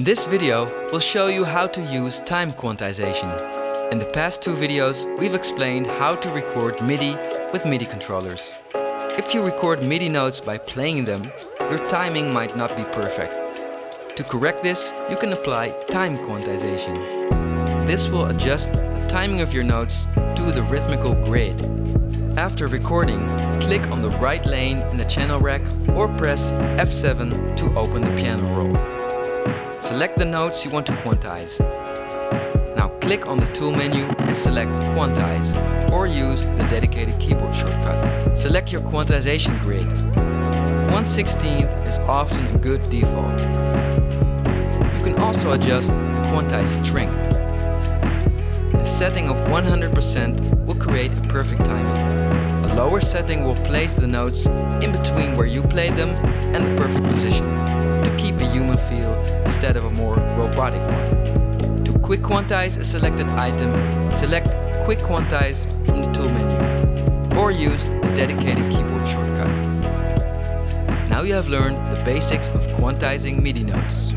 In this video, we'll show you how to use time quantization. In the past two videos, we've explained how to record MIDI with MIDI controllers. If you record MIDI notes by playing them, your timing might not be perfect. To correct this, you can apply time quantization. This will adjust the timing of your notes to the rhythmical grid. After recording, click on the right lane in the channel rack or press F7 to open the piano roll. Select the notes you want to quantize. Now click on the tool menu and select quantize, or use the dedicated keyboard shortcut. Select your quantization grid. 1/16 is often a good default. You can also adjust the quantize strength. A setting of 100% will create a perfect timing. A lower setting will place the notes in between where you play them and the perfect position, to keep a human feel instead of a more robotic one. To quick quantize a selected item, select Quick Quantize from the tool menu, or use the dedicated keyboard shortcut. Now you have learned the basics of quantizing MIDI notes.